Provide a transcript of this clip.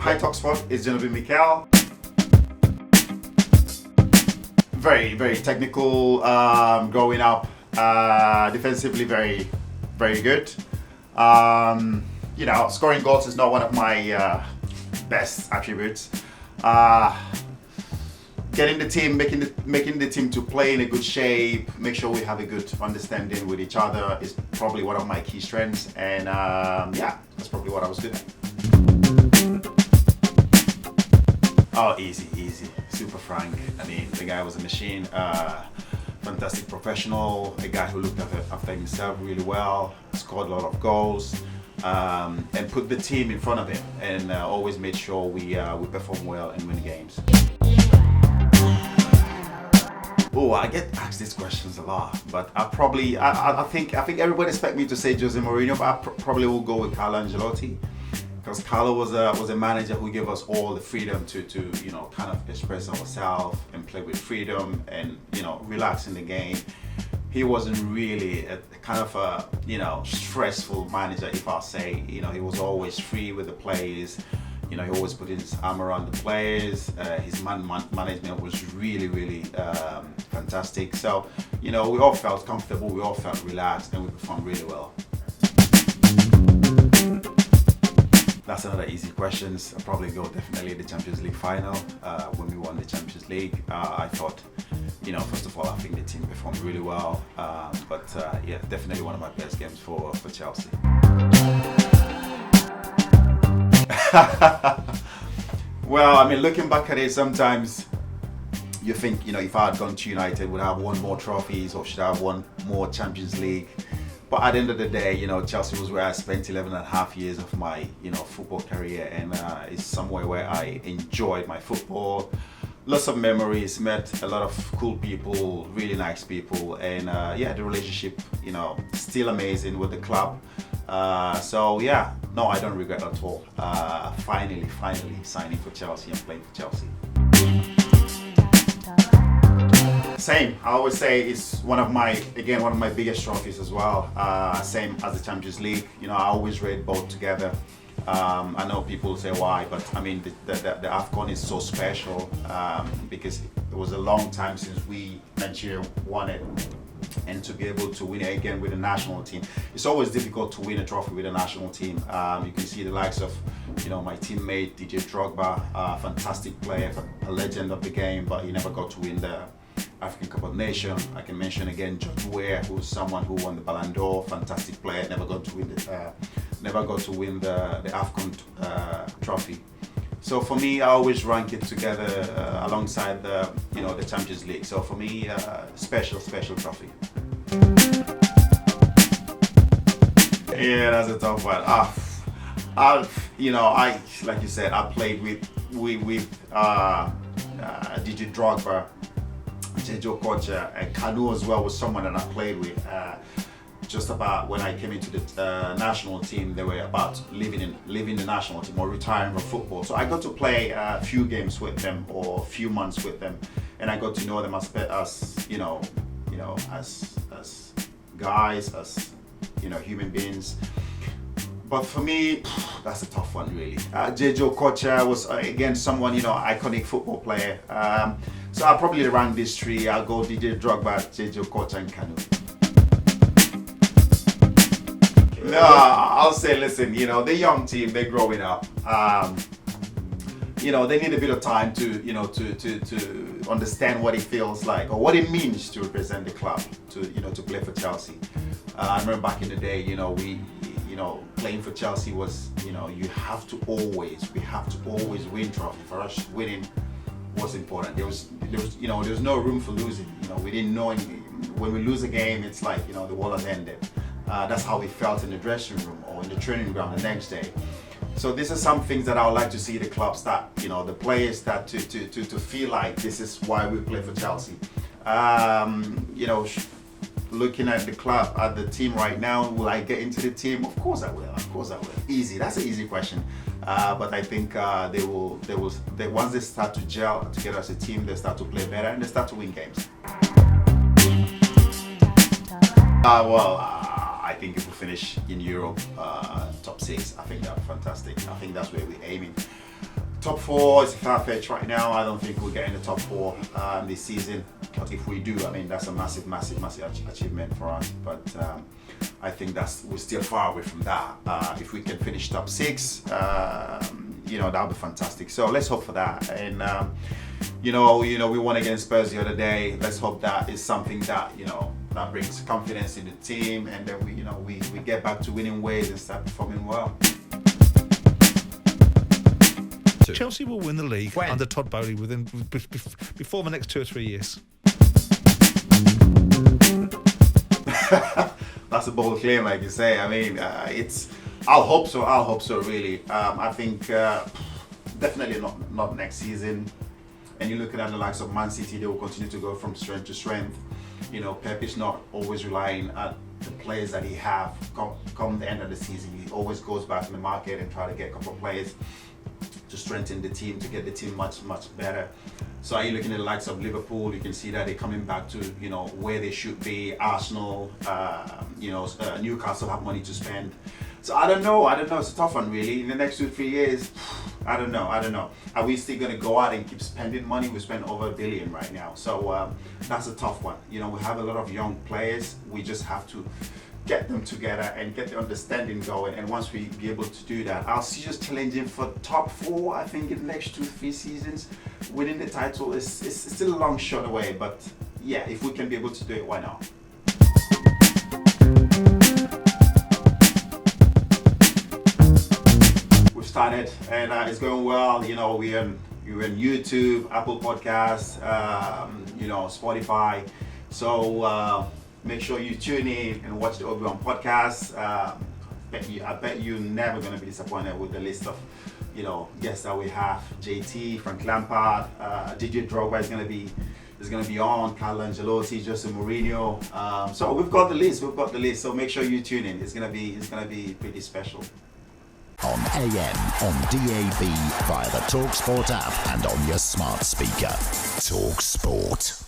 Hi talkSPORT, it's John Obi Mikel. Very, very technical growing up. Defensively, very, very good. Scoring goals is not one of my best attributes. Getting the team, making the team to play in a good shape, make sure we have a good understanding with each other is probably one of my key strengths. And that's probably what I was good at. Oh, easy, super frank. I mean, the guy was a machine, fantastic professional, a guy who looked after himself really well, scored a lot of goals, and put the team in front of him, and always made sure we perform well and win games. Oh, I get asked these questions a lot, but I think everybody expects me to say Jose Mourinho, but I probably will go with Carlo Ancelotti, because Carlo was a manager who gave us all the freedom to kind of express ourselves and play with freedom and relax in the game. He wasn't really a kind of a stressful manager, if I say. He was always free with the players. He always put his arm around the players. His management was really, really fantastic. So, we all felt comfortable, we all felt relaxed, and we performed really well. That's another easy question. I'll probably go definitely the Champions League final. When we won the Champions League, I thought, first of all, I think the team performed really well. But definitely one of my best games for Chelsea. Well, I mean, looking back at it, sometimes you think, if I had gone to United, would I have won more trophies or should I have won more Champions League? But at the end of the day, Chelsea was where I spent 11 and a half years of my, football career, and it's somewhere where I enjoyed my football. Lots of memories, met a lot of cool people, really nice people, and the relationship, still amazing with the club. No, I don't regret at all. Finally signing for Chelsea and playing for Chelsea. Same, I always say it's one of my biggest trophies as well. Same as the Champions League. I always rate both together. I know people say why, but I mean the AFCON is so special because it was a long time since Nigeria won it, and to be able to win it again with the national team. It's always difficult to win a trophy with a national team. You can see the likes of my teammate DJ Drogba, fantastic player, a legend of the game, but he never got to win the African Cup of Nations. I can mention again George Weah, who's someone who won the Ballon d'Or, fantastic player, never got to win the AFCON trophy. So for me, I always rank it together alongside the Champions League. So for me, special trophy. Yeah, that's a tough one. Like you said, I played with DJ Drogba, Jejo Kocha, and Kanu as well was someone that I played with. Just about when I came into the national team, they were about leaving the national team or retiring from football. So I got to play a few games with them or a few months with them, and I got to know them as guys, as human beings. But for me, that's a tough one, really. Jejo Kocha was again someone iconic football player. So I'll probably rank these three. I'll go DJ Drogba, Jejo Kocha, and Kanu. No, I'll say, listen, the young team, they're growing up. They need a bit of time to understand what it feels like or what it means to represent the club, to play for Chelsea. I remember back in the day, playing for Chelsea was, we have to always win trophy. For us, winning was important. There was no room for losing. We didn't know when we lose a game, it's like, the world has ended. That's how we felt in the dressing room or in the training ground the next day. So this is some things that I would like to see the club start, the players start to feel like this is why we play for Chelsea. Looking at the club, at the team right now, will I get into the team? Of course I will. Easy. That's an easy question. But I think they will once they start to gel together as a team, they start to play better and they start to win games. I think if we finish in Europe top 6, I think that's fantastic. I think that's where we're aiming. top 4 is far-fetched right now. I don't think we'll get in the top 4 this season. But if we do, I mean, that's a massive achievement for us. But I think we're still far away from that. If we can finish top 6, that'll be fantastic. So let's hope for that. And we won against Spurs the other day. Let's hope that is something that that brings confidence in the team, and then we get back to winning ways and start performing well. Chelsea will win the league under Todd Bowley before the next 2 or 3 years. That's a bold claim, like you say. I mean, I'll hope so. Really, I think definitely not next season. And you're looking at the likes of Man City; they will continue to go from strength to strength. Pep is not always relying on the players that he have. Come the end of the season, he always goes back in the market and try to get a couple of players to strengthen the team, to get the team much better. So you're looking at the likes of Liverpool, you can see that they're coming back to where they should be. Arsenal, Newcastle have money to spend. So I don't know. It's a tough one, really. In the next 2-3 years, I don't know. Are we still going to go out and keep spending money? We spend over $1 billion right now. So that's a tough one. We have a lot of young players. We just have to get them together and get the understanding going. And once we be able to do that, I'll see us challenging for top 4. I think in the next 2-3 seasons, winning the title is still a long shot away. But yeah, if we can be able to do it, why not? We've started and it's going well. We're on YouTube, Apple Podcasts, Spotify. So make sure you tune in and watch the Obi One podcast. I bet you're never going to be disappointed with the list of guests that we have. JT, Frank Lampard, DJ Drogba is going to be on, Carlo Ancelotti, Jose Mourinho. So we've got the list. So make sure you tune in. It's going to be pretty special. On AM, on DAB, via the talkSPORT app and on your smart speaker. talkSPORT.